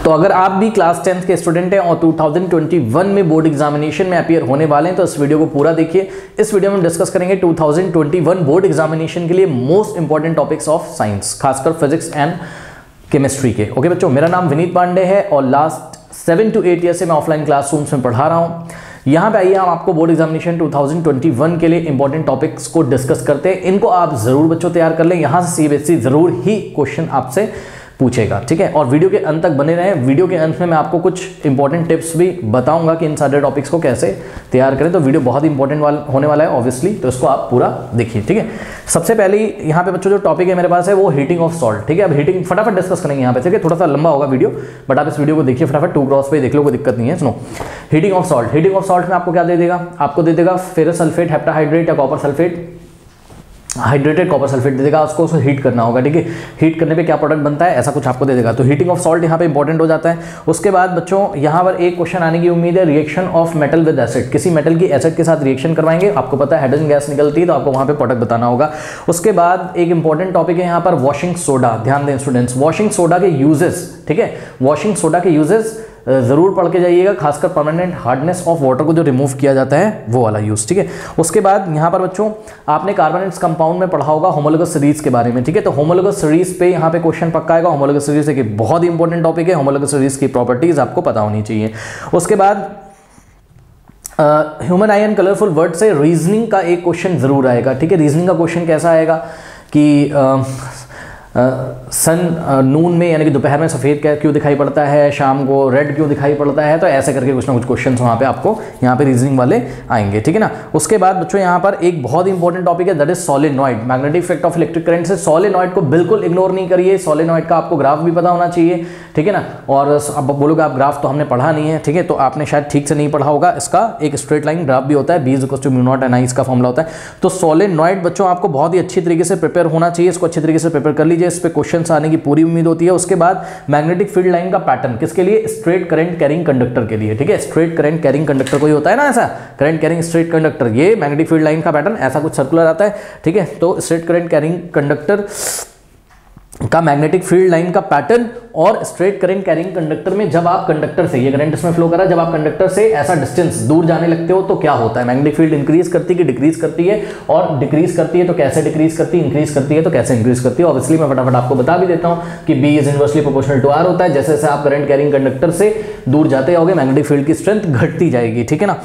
तो अगर आप भी क्लास 10th के स्टूडेंट हैं और 2021 में बोर्ड एग्जामिनेशन में अपीयर होने वाले हैं तो इस वीडियो को पूरा देखिए। इस वीडियो में हम डिस्कस करेंगे 2021 बोर्ड एग्जामिनेशन के लिए most important topics of science, खासकर फिजिक्स एंड केमिस्ट्री के। ओके बच्चों, मेरा नाम विनीत पांडे है और लास्ट 7 to 8 ईयर से मैं ऑफलाइन क्लासरूम्स में पढ़ा रहा हूँ। यहाँ पे आइए हम आपको बोर्ड एग्जामिनेशन 2021 के लिए इंपॉर्टेंट टॉपिक्स को डिस्कस करते हैं। इनको आप जरूर बच्चों तैयार कर लें, यहाँ से सीबीएसई जरूर ही क्वेश्चन आपसे पूछेगा, ठीक है। और वीडियो के अंत तक बने रहें। वीडियो के अंत में मैं आपको कुछ इंपॉर्टेंट टिप्स भी बताऊंगा कि इन सारे टॉपिक्स को कैसे तैयार करें। तो वीडियो बहुत इंपॉर्टेंट होने वाला है ऑब्वियसली, तो इसको आप पूरा देखिए, ठीक है। सबसे पहले यहाँ पे बच्चों जो टॉपिक है मेरे पास है वो हीटिंग ऑफ सॉल्ट, ठीक है। अब हीटिंग फटाफट डिस्कस करेंगे यहाँ पे, ठीक है। थोड़ा सा लंबा होगा वीडियो, बट आप इस वीडियो को देखिए फटाफट, 2 क्रॉस पे देख लो, कोई दिक्कत नहीं है। सुनो, heating of salt. Heating of salt में आपको क्या दे देगा, आपको दे देगा फेरस सल्फेट, हेप्टाहाइड्रेट या copper sulphate, hydrated copper sulphate दे देगा, उसको हीट करना होगा, ठीक है। हीट करने पे क्या प्रोडक्ट बनता है ऐसा कुछ आपको दे देगा। तो हीटिंग ऑफ सॉल्ट यहाँ पे इंपॉर्टेंट हो जाता है। उसके बाद बच्चों यहाँ पर एक क्वेश्चन आने की उम्मीद है, reaction of metal with acid. किसी मेटल की एसिड के साथ रिएक्शन करवाएंगे, आपको पता है हाइड्रोजन गैस निकलती है, तो आपको वहाँ पे प्रोडक्ट बताना होगा। उसके बाद एक इंपॉर्टेंट टॉपिक है यहाँ पर वॉशिंग सोडा। ध्यान दें स्टूडेंट्स, वॉशिंग सोडा के यूजेस, ठीक है। वॉशिंग सोडा के यूजेस जरूर पढ़ के जाइएगा, खासकर परमानेंट हार्डनेस ऑफ वाटर को जो रिमूव किया जाता है वो वाला यूज, ठीक है। उसके बाद यहाँ पर बच्चों आपने कार्बोनेट्स कंपाउंड में पढ़ा होगा होमोलोगस सीरीज के बारे में, ठीक है। तो होमोलोगस सीरीज पे यहाँ पे क्वेश्चन पक्का आएगा। होमोलोगस सीरीज एक बहुत ही इंपॉर्टेंट टॉपिक है, होमोलोगस सीरीज की प्रॉपर्टीज आपको पता होनी चाहिए। उसके बाद ह्यूमन आयन कलरफुल वर्ड से रीजनिंग का एक क्वेश्चन जरूर आएगा, ठीक है। रीजनिंग का क्वेश्चन कैसा आएगा कि सन नून में यानी कि दोपहर में सफ़ेद क्यों दिखाई पड़ता है, शाम को रेड क्यों दिखाई पड़ता है, तो ऐसे करके कुछ ना कुछ क्वेश्चंस वहाँ पे आपको यहाँ पे रीजनिंग वाले आएंगे, ठीक है ना। उसके बाद बच्चों यहाँ पर एक बहुत ही इंपॉर्टेंट टॉपिक है, that is solenoid. Magnetic effect of electric current से सोलेनॉइड को बिल्कुल इग्नोर नहीं करिए। सोलेनॉइड का आपको ग्राफ भी पता होना चाहिए, ठीक है ना। और अब बोलोगे आप ग्राफ तो हमने पढ़ा नहीं है, ठीक है, तो आपने शायद ठीक से नहीं पढ़ा होगा। इसका एक स्ट्रेट लाइन ग्राफ भी होता है, B = μ0 n I इसका फॉर्मूला होता है। तो सोलेनॉइड बच्चों आपको बहुत ही अच्छी तरीके से प्रिपेयर होना चाहिए, इसको अच्छी तरीके से प्रिपेयर कर लीजिए, इस पे क्वेश्चन आने की पूरी उम्मीद होती है। उसके बाद मैग्नेटिक फील्ड लाइन का पैटर्न किसके लिए, स्ट्रेट करंट कैरिंग कंडक्टर के लिए, ठीक है। स्ट्रेट करंट कैरिंग कंडक्टर कोई होता है ना, ऐसा करंट कैरिंग स्ट्रेट कंडक्टर, ये मैग्नेटिक फील्ड लाइन का पैटर्न ऐसा कुछ सर्कुलर आता है, ठीक है। तो स्ट्रेट करंट कैरिंग कंडक्टर का मैग्नेटिक फील्ड लाइन का पैटर्न और स्ट्रेट करंट कैरिंग कंडक्टर में जब आप कंडक्टर से, ये करंट इसमें फ्लो कर रहा है, जब आप कंडक्टर से ऐसा डिस्टेंस दूर जाने लगते हो तो क्या होता है, मैग्नेटिक फील्ड इंक्रीज करती है कि डिक्रीज करती है, और डिक्रीज करती है तो कैसे डिक्रीज करती है, इंक्रीज करती है तो कैसे इंक्रीज करती है। ऑब्वियसली मैं फटाफट आपको बता भी देता हूं कि B is inversely proportional to R होता है। जैसे जैसे आप करंट कैरिंग कंडक्टर से दूर जाते होगे मैग्नेटिक फील्ड की स्ट्रेंथ घटती जाएगी, ठीक है ना।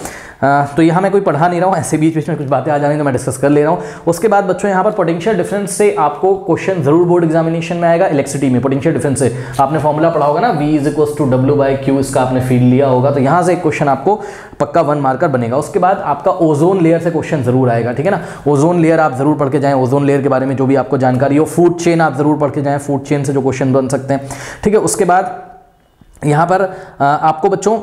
तो यहाँ मैं कोई पढ़ा नहीं रहा हूँ, ऐसे बीच बीच में कुछ बातें आ जाएंगी तो मैं डिस्कस कर ले रहा हूँ। उसके बाद बच्चों यहाँ पर पोटेंशियल डिफरेंस से आपको क्वेश्चन जरूर बोर्ड एग्जामिनेशन में आएगा। इलेक्ट्रिसिटी में पोटेंशियल डिफरेंस से आपने फॉर्मूला पढ़ा होगा ना, V = W/Q, इसका आपने फील लिया होगा, तो यहाँ से एक क्वेश्चन आपको पक्का 1 मार्कर बनेगा। उसके बाद आपका ओजोन लेयर से क्वेश्चन जरूर आएगा, ठीक है ना। ओजोन लेयर आप जरूर पढ़ के जाएं, ओजोन लेयर के बारे में जो भी आपको जानकारी हो। फूड चेन आप जरूर पढ़ के जाएं, फूड चेन से जो क्वेश्चन बन सकते हैं, ठीक है। उसके बाद यहाँ पर आपको बच्चों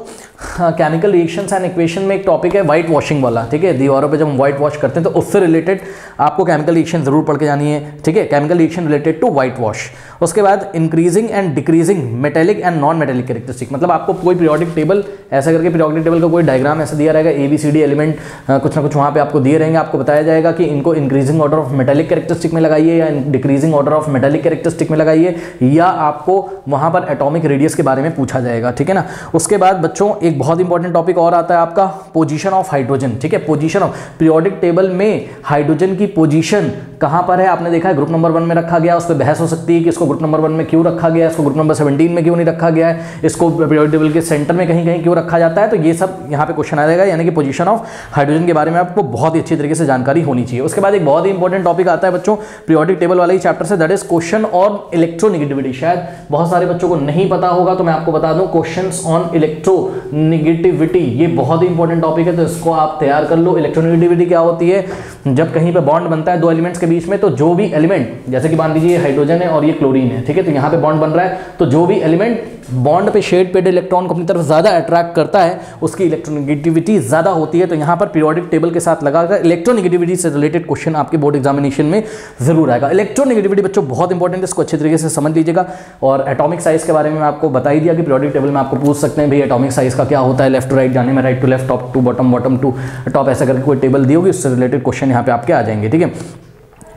केमिकल रिएक्शंस एंड इक्वेशन में एक टॉपिक है वाइट वॉशिंग वाला, ठीक है। दीवारों पे जब हम व्हाइट वॉश करते हैं तो उससे रिलेटेड आपको केमिकल रिएक्शन जरूर पढ़ के जानी है, ठीक है। Chemical reaction related to white wash. उसके बाद increasing and decreasing metallic and non metallic characteristic, मतलब आपको कोई पीरियोडिक टेबल ऐसा करके, पीरियोडिक टेबल का कोई डायग्राम ऐसा दिया रहेगा, ABCD एलिमेंट कुछ ना कुछ वहाँ पे आपको दिए रहेंगे, आपको बताया जाएगा कि इनको increasing order of metallic characteristic में लगाइए या decreasing order of metallic characteristic में लगाइए, या आपको वहाँ पर एटॉमिक रेडियस के बारे में पूछा जाएगा, ठीक है ना। उसके बाद बच्चों एक बहुत इंपॉर्टेंट टॉपिक और आता है आपका पोजीशन ऑफ हाइड्रोजन, ठीक है। पोजीशन ऑफ पीरियोडिक टेबल में हाइड्रोजन की पोजीशन कहां पर है, आपने देखा है ग्रुप नंबर 1 में रखा गया, उस पर बहस हो सकती है कि इसको ग्रुप नंबर 1 में क्यों रखा गया है, इसको ग्रुप नंबर 17 में क्यों नहीं रखा गया है, इसको पीरियोडिक टेबल के सेंटर में कहीं कहीं क्यों रखा जाता है। तो ये सब यहाँ पे क्वेश्चन आ जाएगा, यानी कि पोजीशन ऑफ हाइड्रोजन के बारे में आपको बहुत ही अच्छी तरीके से जानकारी होनी चाहिए। उसके बाद एक बहुत ही इंपॉर्टेंट टॉपिक आता है बच्चों पीरियोडिक टेबल वाले ही चैप्टर से, that is question on electronegativity. शायद बहुत सारे बच्चों को नहीं पता होगा, तो मैं आपको बता दूं, क्वेश्चंस ऑन इलेक्ट्रोनेगेटिविटी, ये बहुत ही इंपॉर्टेंट टॉपिक है, तो इसको आप तैयार कर लो। इलेक्ट्रोनेगेटिविटी क्या होती है, जब कहीं पे बॉन्ड बनता है दो एलिमेंट्स के बीच में, तो जो भी एलिमेंट, जैसे कि मान लीजिए हाइड्रोजन है और ये क्लोरीन है, ठीक है, तो यहाँ पे बॉन्ड बन रहा है, तो जो भी एलिमेंट बॉन्ड पे शेड पेड इलेक्ट्रॉन को अपनी तरफ ज्यादा अट्रैक्ट करता है उसकी इलेक्ट्रोनेगेटिविटी ज्यादा होती है। तो यहाँ पर पीरियोडिक टेबल के साथ लगाकर इलेक्ट्रोनेगेटिविटी से रिलेटेड क्वेश्चन आपके बोर्ड एग्जामिनेशन में जरूर आएगा। इलेक्ट्रोनेगेटिविटी बच्चों बहुत इंपॉर्टेंट है, इसको अच्छे तरीके से समझ लीजिएगा। और एटॉमिक साइज के बारे में मैं आपको बता ही दिया कि पीरियोडिक टेबल में आपको पूछ सकते हैं भाई एटॉमिक साइज का क्या होता है, लेफ्ट टू राइट जाने में, right to left, top to bottom, bottom to top, ऐसा करके कोई टेबल दी होगी, उससे रिलेटेड क्वेश्चन यहाँ पे आपके आ जाएंगे, ठीक है।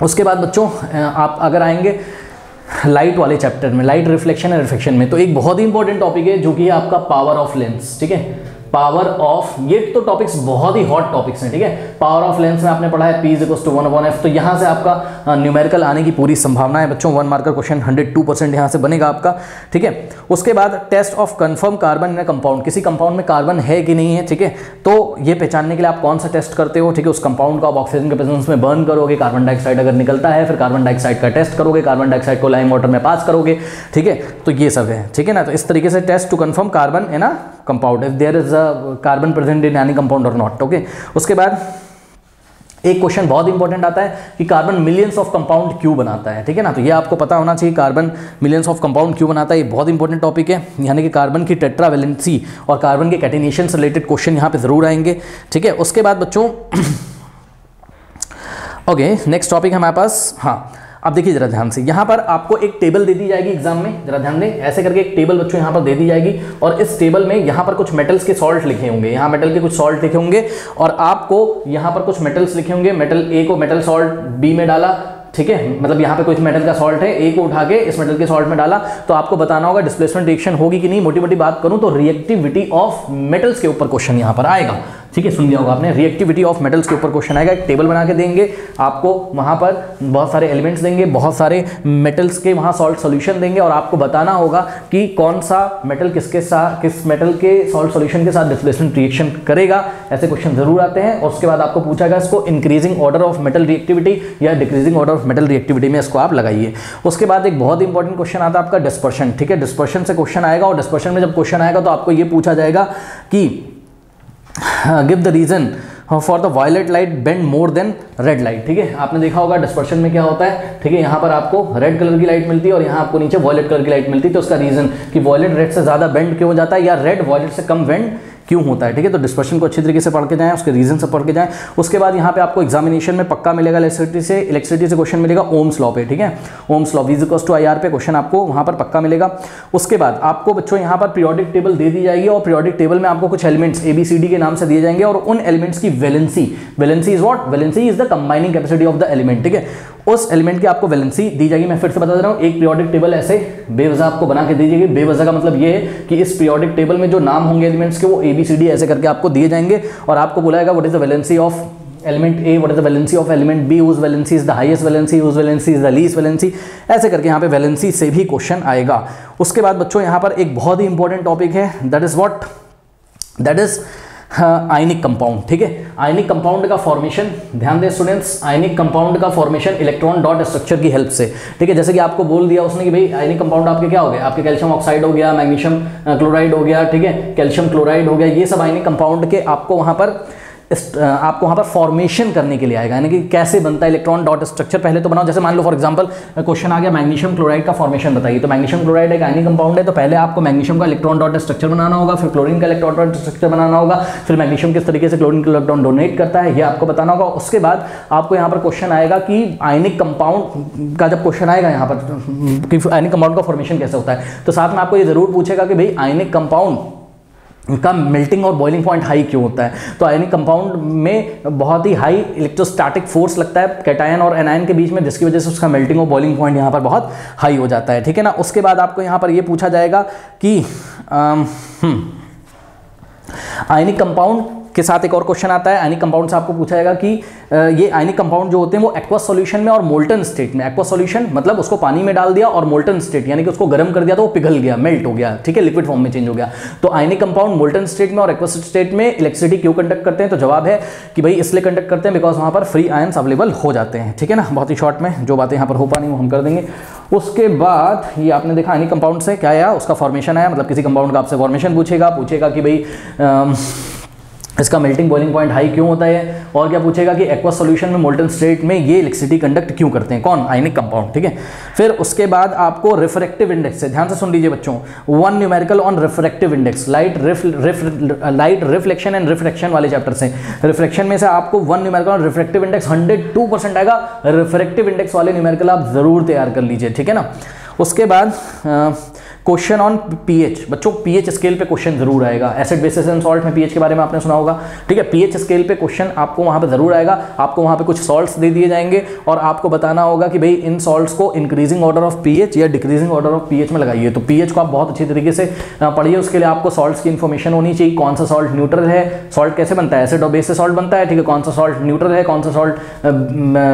उसके बाद बच्चों आप अगर आएंगे लाइट वाले चैप्टर में, लाइट रिफ्लेक्शन एंड रिफ्रैक्शन में। तो एक बहुत ही इंपॉर्टेंट टॉपिक है जो कि है आपका पावर ऑफ लेंस, ठीक है, पावर ऑफ, ये तो टॉपिक्स बहुत ही हॉट टॉपिक्स हैं, ठीक है। पावर ऑफ लेंस में आपने पढ़ा है P = 1/f, तो यहाँ से आपका न्यूमेरिकल आने की पूरी संभावना है बच्चों। 1 मार्कर क्वेश्चन 102% यहाँ से बनेगा आपका, ठीक है। उसके बाद test of confirm carbon in a compound, किसी कंपाउंड में कार्बन है कि नहीं है, ठीक है, तो ये पहचानने के लिए आप कौन सा टेस्ट करते हो, ठीक है। उस कंपाउंड को आप ऑक्सीजन के प्रेजेंस में बर्न करोगे, कार्बन डाइऑक्साइड अगर निकलता है, फिर कार्बन डाइऑक्साइड का टेस्ट करोगे, कार्बन डाइऑक्साइड को लाइम वाटर में पास करोगे, ठीक है। तो ये सब है, ठीक है ना। तो इस तरीके से test to confirm carbon in a compound, if there is a carbon present in any compound और नॉट, ओके। उसके बाद एक क्वेश्चन बहुत इंपॉर्टेंट आता है कि कार्बन मिलियंस ऑफ कंपाउंड क्यों बनाता है, ठीक है ना। तो ये आपको पता होना चाहिए, कार्बन मिलियंस ऑफ कंपाउंड क्यों बनाता है, ये बहुत इंपॉर्टेंट टॉपिक है। यानी कि कार्बन की टेट्रावैलेंसी और कार्बन के कैटिनेशन से रिलेटेड क्वेश्चन यहाँ पे जरूर आएंगे, ठीक है। उसके बाद बच्चों ओके, नेक्स्ट टॉपिक है हमारे पास, हाँ अब देखिए जरा ध्यान से, यहाँ पर आपको एक टेबल दे दी जाएगी एग्जाम में, जरा ध्यान दें, ऐसे करके एक टेबल बच्चों यहाँ पर दे दी जाएगी, और इस टेबल में यहाँ पर कुछ मेटल्स के सॉल्ट लिखे होंगे, यहाँ मेटल के कुछ सॉल्ट लिखे होंगे, और आपको यहाँ पर कुछ मेटल्स लिखे होंगे, मेटल ए को मेटल सॉल्ट बी में डाला, ठीक है, मतलब यहाँ पे कुछ मेटल का सॉल्ट है, ए को उठा के इस मेटल के सॉल्ट में डाला, तो आपको बताना होगा डिस्प्लेसमेंट रिएक्शन होगी कि नहीं। मोटी मोटी बात करूँ तो रिएक्टिविटी ऑफ मेटल्स के ऊपर क्वेश्चन यहाँ पर आएगा, ठीक है, सुन लिया होगा आपने, रिएक्टिविटी ऑफ मेटल्स के ऊपर क्वेश्चन आएगा। एक टेबल बना के देंगे आपको, वहाँ पर बहुत सारे एलिमेंट्स देंगे, बहुत सारे मेटल्स के वहाँ सॉल्ट सॉल्यूशन देंगे, और आपको बताना होगा कि कौन सा मेटल किस मेटल के सॉल्ट सॉल्यूशन के साथ डिस्प्लेसमेंट रिएक्शन करेगा। ऐसे क्वेश्चन जरूर आते हैं। और उसके बाद आपको पूछा गया इसको increasing order of metal reactivity या decreasing order of metal reactivity में इसको आप लगाइए। उसके बाद एक बहुत इंपॉर्टेंट क्वेश्चन आता है आपका डिस्पर्शन, ठीक है, डिस्पर्शन से क्वेश्चन आएगा, और डिस्पर्शन में जब क्वेश्चन आएगा तो आपको ये पूछा जाएगा कि give the reason for the violet light bend more than red light, ठीक है। आपने देखा होगा डिस्पर्शन में क्या होता है, ठीक है, यहाँ पर आपको रेड कलर की लाइट मिलती है और यहाँ आपको नीचे वायलेट कलर की लाइट मिलती है, तो उसका रीजन कि वायलेट रेड से ज्यादा बेंड क्यों हो जाता है या रेड वायलेट से कम बेंड क्यों होता है, ठीक है। तो डिस्पर्शन को अच्छी तरीके से पढ़ के जाएं, उसके रीजन से पढ़ के जाएं। उसके बाद यहाँ पे आपको एग्जामिनेशन में पक्का मिलेगा इलेक्ट्रिसिटी से क्वेश्चन मिलेगा ओम्स लॉ पे, ठीक है, ओम्स लॉ V=IR पे क्वेश्चन आपको वहाँ पर पक्का मिलेगा। उसके बाद आपको बच्चों यहाँ पर पीरियोडिक टेबल दे दी जाएगी, और पीरियोडिक टेबल में आपको कुछ एलिमेंट्स ABCD के नाम से दिए जाएंगे, और उन एलिमेंट्स की valency is what, valency is the combining capacity of the element, ठीक है। उस एलिमेंट की आपको वैलेंसी दी जाएगी। मैं फिर से बता दे रहा हूँ, एक पीरियोडिक टेबल ऐसे बेवजह आपको बना के दी जाएगी। बेवजह का मतलब ये है कि इस पीरियोडिक टेबल में जो नाम होंगे एलिमेंट्स के वो ABCD ऐसे करके आपको दिए जाएंगे, और आपको बुलाएगा what is the valency of element A, what is the valency of element B, whose valency is the highest valency, whose valency is the least valency, ऐसे करके यहाँ पे वैलेंसी से भी क्वेश्चन आएगा। उसके बाद बच्चों यहाँ पर एक बहुत ही इंपॉर्टेंट टॉपिक है, दैट इज आयनिक कंपाउंड, ठीक है। आयनिक कंपाउंड का फॉर्मेशन, ध्यान दें स्टूडेंट्स, आयनिक कंपाउंड का फॉर्मेशन इलेक्ट्रॉन डॉट स्ट्रक्चर की हेल्प से, ठीक है। जैसे कि आपको बोल दिया उसने कि भाई आयनिक कंपाउंड आपके क्या हो गए, आपके कैल्शियम ऑक्साइड हो गया, मैग्नीशियम क्लोराइड हो गया, ठीक है, कैल्शियम क्लोराइड हो गया, ये सब आयनिक कंपाउंड के आपको वहाँ पर फॉर्मेशन करने के लिए आएगा, यानी कि कैसे बनता है इलेक्ट्रॉन डॉट स्ट्रक्चर पहले तो बनाओ। जैसे मान लो फॉर एग्जांपल क्वेश्चन आ गया मैग्नीशियम क्लोराइड का फॉर्मेशन बताइए, तो मैग्नीशियम क्लोराइड एक आयनिक कंपाउंड है, तो पहले आपको मैग्नीशियम का इलेक्ट्रॉन डॉट स्ट्रक्चर बनाना होगा, फिर क्लोरीन का इलेक्ट्रॉन डॉट स्ट्रक्चर बनाना होगा, फिर मैग्नीशियम किस तरीके से क्लोरीन का इलेक्ट्रॉन डोनेट करता है ये आपको बताना होगा। उसके बाद आपको यहाँ पर क्वेश्चन आएगा कि आयनिक कंपाउंड का, जब क्वेश्चन आएगा यहाँ पर कि आयनिक कंपाउंड का फॉर्मेशन कैसे होता है, तो साथ में आपको ये जरूर पूछेगा कि भाई आयनिक कंपाउंड का मेल्टिंग और बॉइलिंग पॉइंट हाई क्यों होता है। तो आयनिक कंपाउंड में बहुत ही हाई इलेक्ट्रोस्टैटिक फोर्स लगता है कैटायन और एनायन के बीच में, जिसकी वजह से उसका मेल्टिंग और बॉइलिंग पॉइंट यहाँ पर बहुत हाई हो जाता है, ठीक है ना। उसके बाद आपको यहाँ पर ये पूछा जाएगा कि आयनिक कंपाउंड के साथ एक और क्वेश्चन आता है, आयनिक कंपाउंड से आपको पूछा जाएगा कि ये आयनिक कंपाउंड जो होते हैं वो एक्वस सॉल्यूशन में और मोल्टन स्टेट में, एक्वस सॉल्यूशन मतलब उसको पानी में डाल दिया, और मोल्टन स्टेट यानी कि उसको गर्म कर दिया तो वो पिघल गया, मेल्ट हो गया, ठीक है, लिक्विड फॉर्म में चेंज हो गया। तो आयनिक कंपाउंड मोल्टन स्टेट में और एक्वस स्टेट में इलेक्ट्रिसिटी क्यों कंडक्ट करते हैं, तो जवाब है कि भाई इसलिए कंडक्ट करते हैं बिकॉज वहाँ पर फ्री आयंस अवेलेबल हो जाते हैं, ठीक है ना। बहुत ही शॉर्ट में जो बातें यहाँ पर हो पानी वो हम कर देंगे। उसके बाद ये आपने देखा आयनिक कंपाउंड से क्या आया, उसका फॉर्मेशन आया, मतलब किसी कंपाउंड का आपसे फॉर्मेशन पूछेगा कि भाई इसका मेल्टिंग बॉइलिंग पॉइंट हाई क्यों होता है, और क्या पूछेगा कि एक्वस सॉल्यूशन में मोल्टन स्टेट में ये इलेक्ट्रिसिटी कंडक्ट क्यों करते हैं, कौन, आयनिक कंपाउंड, ठीक है। फिर उसके बाद आपको रिफ्रैक्टिव इंडेक्स से, ध्यान से सुन लीजिए बच्चों, one numerical on refractive index, light reflection and refraction वाले चैप्टर से। रिफ्लेक्शन में से आपको one numerical on refractive index 102% आएगा, रिफ्रैक्टिव इंडेक्स वाले न्यूमेरिकल आप जरूर तैयार कर लीजिए, ठीक है ना। उसके बाद क्वेश्चन ऑन पीएच, बच्चों पीएच स्केल पे क्वेश्चन जरूर आएगा। एसिड बेसिस एंड सॉल्ट में पीएच के बारे में आपने सुना होगा, ठीक है। पीएच स्केल पे क्वेश्चन आपको वहां पे जरूर आएगा। आपको वहां पे कुछ सॉल्ट्स दे दिए जाएंगे और आपको बताना होगा कि भाई इन सॉल्ट्स को इंक्रीजिंग ऑर्डर ऑफ पीएच या डिक्रीजिंग ऑर्डर ऑफ पीएच में लगाइए। तो पीएच को आप बहुत अच्छी तरीके से पढ़िए, उसके लिए आपको सॉल्ट्स की इंफॉर्मेशन होनी चाहिए। कौन सा सॉल्ट न्यूट्रल है, सॉल्ट कैसे बनता है, एसिड और बेस से सॉल्ट बनता है, ठीक है। कौन सा सॉल्ट न्यूट्रल है, कौन सा सॉल्ट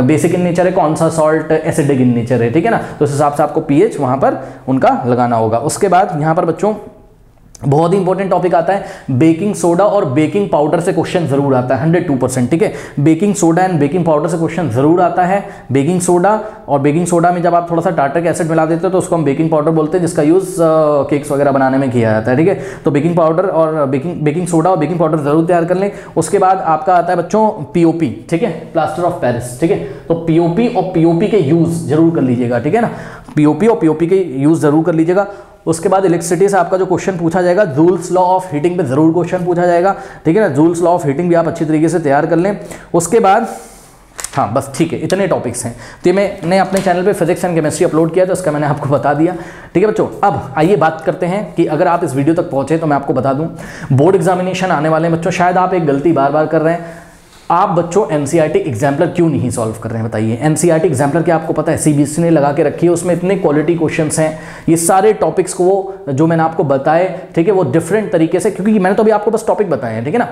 बेसिक इन नेचर है, कौन सा सॉल्ट एसिडिक इन नेचर है, ठीक है ना। तो उस हिसाब से आपको पीएच वहां पर उनका लगाना होगा। उसके बाद यहां पर बच्चों बहुत ही इंपॉर्टेंट टॉपिक आता है बेकिंग सोडा और बेकिंग पाउडर से क्वेश्चन जरूर आता है 102%, ठीक है। Baking soda and baking powder से क्वेश्चन जरूर आता है। बेकिंग सोडा और बेकिंग सोडा में जब आप थोड़ा सा टार्टरिक एसिड मिला देते हो तो उसको हम बेकिंग पाउडर बोलते हैं, जिसका यूज केक्स वगैरह बनाने में किया जाता है, ठीक है। तो बेकिंग पाउडर और बेकिंग सोडा और बेकिंग पाउडर जरूर तैयार कर लें। उसके बाद आपका आता है बच्चों पीओपी, ठीक है, प्लास्टर ऑफ पेरिस, ठीक है। तो पीओपी और पीओपी के यूज जरूर कर लीजिएगा, ठीक है ना। पीओपी और पीओपी के यूज जरूर कर लीजिएगा। उसके बाद इलेक्ट्रिसिटी से आपका जो क्वेश्चन पूछा जाएगा, जूल्स लॉ ऑफ हीटिंग पे जरूर क्वेश्चन पूछा जाएगा, ठीक है ना। जूल्स लॉ ऑफ हीटिंग भी आप अच्छी तरीके से तैयार कर लें। उसके बाद हाँ बस ठीक है, इतने टॉपिक्स हैं। तो ये मैंने अपने चैनल पे फिजिक्स एंड केमिस्ट्री अपलोड किया, तो उसका मैंने आपको बता दिया, ठीक है बच्चों। अब आइए बात करते हैं कि अगर आप इस वीडियो तक पहुंचे तो मैं आपको बता दूं, बोर्ड एग्जामिनेशन आने वाले हैं बच्चों। शायद आप एक गलती बार बार कर रहे हैं, आप बच्चों एनसीईआरटी एग्जाम्पलर क्यों नहीं सॉल्व कर रहे हैं बताइए। एनसीईआरटी एग्जाम्पलर क्या आपको पता है, सीबीएसई ने लगा के रखी है, उसमें इतने क्वालिटी क्वेश्चंस हैं। ये सारे टॉपिक्स को जो मैंने आपको बताए, ठीक है, वो डिफरेंट तरीके से, क्योंकि मैंने तो अभी आपको बस टॉपिक बताए हैं, ठीक है ना,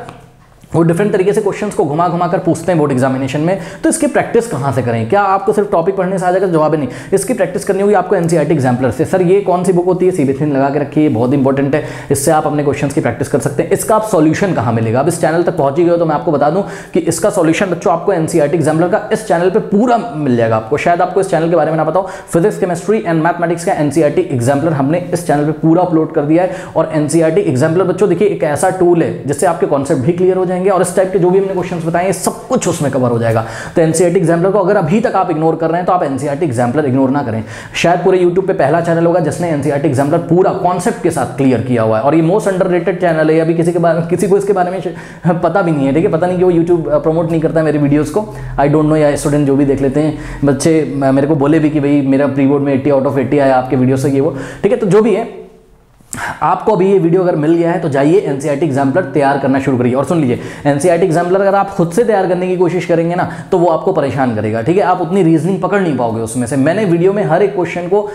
वो डिफरेंट तरीके से क्वेश्चंस को घुमा घुमा कर पूछते हैं बोर्ड एग्जामिनेशन में। तो इसकी प्रैक्टिस कहाँ से करें? क्या आपको सिर्फ टॉपिक पढ़ने से आ जाएगा? जवाब नहीं, इसकी प्रैक्टिस करनी होगी आपको एनसीईआरटी एग्जाम्पलर से। सर ये कौन सी बुक होती है? सीबीएसई ने लगा के रखी है, बहुत इंपॉर्टेंट है, इससे आप अपने क्वेश्चंस की प्रैक्टिस कर सकते हैं। इसका आप सॉल्यूशन कहाँ मिलेगा? अब इस चैनल तक पहुंच गए हो तो मैं आपको बता दूं कि इसका सॉल्यूशन बच्चों आपको एनसीईआरटी एग्जाम्पलर का इस चैनल पर पूरा मिल जाएगा आपको। शायद आपको इस चैनल के बारे में ना पता हो, फिजिक्स केमिस्ट्री एंड मैथमेटिक्स का एनसीईआरटी एग्जाम्पलर हमने इस चैनल पर पूरा अपलोड कर दिया है। और एनसीईआरटी एग्जाम्पलर बच्चों देखिए एक ऐसा टूल है जिससे आपके कॉन्सेप्ट भी क्लियर हो जाएंगे और इस टाइप के जो हमने क्वेश्चंस बताए सब कुछ उसमें कवर हो जाएगा। तो एनसीईआरटी एग्जाम्पलर को अगर अभी तक आप इग्नोर कर रहे हैं तो आप एनसीईआरटी एग्जाम्पलर इग्नोर ना करें। शायद पूरे यूट्यूब पे पहला चैनल होगा जिसने एनसीईआरटी एग्जाम्पलर पूरा कॉन्सेप्ट के साथ क्लियर किया हुआ है। और ये मोस्ट अंडररेटेड चैनल है, अभी किसी को इसके बारे में पता भी नहीं है, ठीक है। पता नहीं कि वो यूट्यूब प्रमोट नहीं करता है मेरे वीडियोज़ को, आई डोंट नो, या स्टूडेंट जो भी देख लेते हैं बच्चे मेरे को बोले भी कि भाई मेरा प्री बोर्ड में 80 आउट ऑफ 80 आया आपके वीडियो से, ये वो, ठीक है। तो जो भी है, आपको अभी ये वीडियो अगर मिल गया है तो जाइए एनसीईआरटी एग्जाम्पलर तैयार करना शुरू करिए। और सुन लीजिए, एनसीईआरटी एग्जाम्पलर अगर आप खुद से तैयार करने की कोशिश करेंगे ना तो वो आपको परेशान करेगा, ठीक है। आप उतनी रीजनिंग पकड़ नहीं पाओगे उसमें से। मैंने वीडियो में हर एक क्वेश्चन को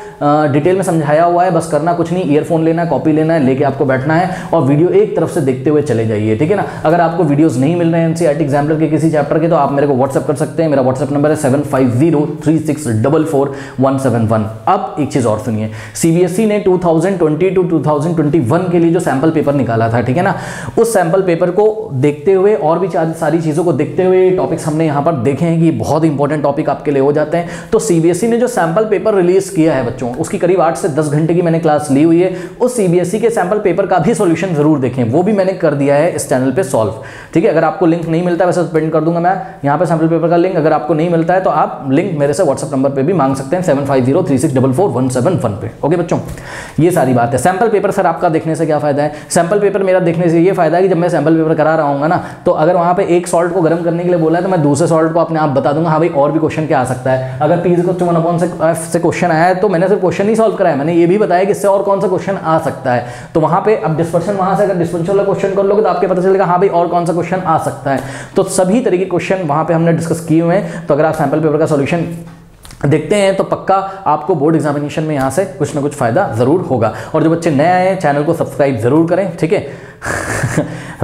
डिटेल में समझाया हुआ है, बस करना कुछ नहीं, ईयरफोन लेना है, कॉपी लेना है, लेके आपको बैठना है और वीडियो एक तरफ से देखते हुए चले जाइए, ठीक है ना। अगर आपको वीडियोज नहीं मिल रहे हैं एनसीईआरटी एग्जाम्पलर के किसी चैप्टर के तो आप मेरे को व्हाट्सअप कर सकते हैं। मेरा व्हाट्सअप नंबर है 7503644171। अब एक चीज और सुनिए, सीबीएसई ने 2020 to 2021 के लिए जो सैंपल पेपर निकाला था, ठीक है ना, उस सैंपल पेपर को देखते हुए और भी सारी चीजों को देखते हुए टॉपिक्स हमने यहां पर देखे हैं कि बहुत इंपॉर्टेंट टॉपिक आपके लिए हो जाते हैं। तो सीबीएसई ने जो सैंपल पेपर रिलीज किया है बच्चों, उसकी करीब 8 से 10 घंटे की मैंने क्लास ली हुई है। उस सीबीएसई के सैंपल पेपर का भी सॉल्यूशन जरूर देखें, वो भी मैंने कर दिया है इस चैनल पे सॉल्व, ठीक है। अगर आपको लिंक नहीं मिलता है, वैसे स्पेंड कर दूंगा मैं यहाँ पे सैंपल पेपर का लिंक। अगर आपको नहीं मिलता है तो आप लिंक मेरे से व्हाट्सएप नंबर पे भी मांग सकते हैं 7503644171 पे। ओके बच्चों, ये सारी बात है। सैंपल पेपर सर आपका देखने से क्या फायदा है? सैंपल पेपर मेरा देखने से ये फायदा है कि जब मैं सैंपल पेपर करा रहा हूँ ना, तो अगर वहाँ पे एक सॉल्ट को गर्म करने के लिए बोला है तो मैं दूसरे सॉल्ट को अपने आप बता दूंगा, हाँ भाई और भी क्वेश्चन क्या आ सकता है। अगर P = 1/f से क्वेश्चन आया है तो मैंने सिर्फ क्वेश्चन नहीं सॉल्व कराया, मैंने ये भी बताया कि इससे और कौन सा क्वेश्चन आ सकता है। तो वहाँ पे अब डिस्पर्शन, वहाँ से अगर डिस्पर्शन वाला क्वेश्चन कर लोगे तो आपको पता चलेगा हाँ भाई और कौन सा क्वेश्चन आ सकता है। तो सभी तरह के क्वेश्चन वहाँ पे हमने डिस्कस किए हुए हैं। तो अगर आप सैंपल पेपर का सॉल्यूशन देखते हैं तो पक्का आपको बोर्ड एग्जामिनेशन में यहाँ से कुछ ना कुछ फायदा जरूर होगा। और जो बच्चे नए आए हैं चैनल को सब्सक्राइब जरूर करें, ठीक है।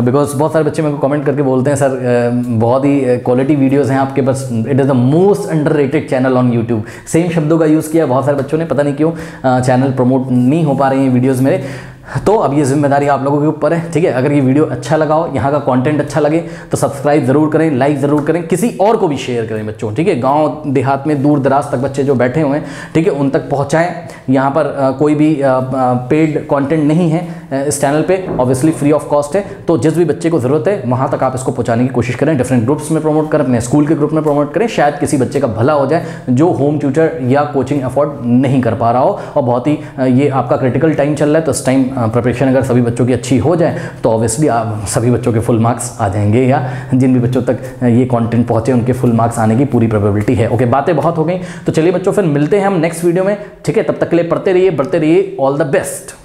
बिकॉज बहुत सारे बच्चे मेरे को कमेंट करके बोलते हैं सर बहुत ही क्वालिटी वीडियोस हैं आपके पास, it is the most underrated channel on YouTube. Same शब्दों का यूज़ किया बहुत सारे बच्चों ने, पता नहीं क्यों चैनल प्रमोट नहीं हो पा रहे हैं वीडियोज़ मेरे। तो अब ये जिम्मेदारी आप लोगों के ऊपर है, ठीक है। अगर ये वीडियो अच्छा लगा हो, यहाँ का कंटेंट अच्छा लगे तो सब्सक्राइब जरूर करें, लाइक जरूर करें, किसी और को भी शेयर करें बच्चों, ठीक है। गांव देहात में दूर दराज तक बच्चे जो बैठे हुए हैं, ठीक है, उन तक पहुँचाएं। यहाँ पर कोई भी पेड कंटेंट नहीं है, इस चैनल पे, ऑब्वियसली फ्री ऑफ कॉस्ट है। तो जिस भी बच्चे को ज़रूरत है वहाँ तक आप इसको पहुँचाने की कोशिश करें, डिफरेंट ग्रुप्स में प्रमोट करें, अपने स्कूल के ग्रुप में प्रमोट करें, शायद किसी बच्चे का भला हो जाए जो होम ट्यूटर या कोचिंग अफोर्ड नहीं कर पा रहा हो। और बहुत ही ये आपका क्रिटिकल टाइम चल रहा है, तो इस टाइम प्रिपरेशन अगर सभी बच्चों की अच्छी हो जाए तो ऑब्वियसली सभी बच्चों के फुल मार्क्स आ जाएंगे, या जिन भी बच्चों तक ये कंटेंट पहुंचे उनके फुल मार्क्स आने की पूरी प्रोबेबिलिटी है। ओके, बातें बहुत हो गई, तो चलिए बच्चों फिर मिलते हैं हम नेक्स्ट वीडियो में, ठीक है? तब तक के लिए पढ़ते रहिए, बढ़ते रहिए, ऑल द बेस्ट।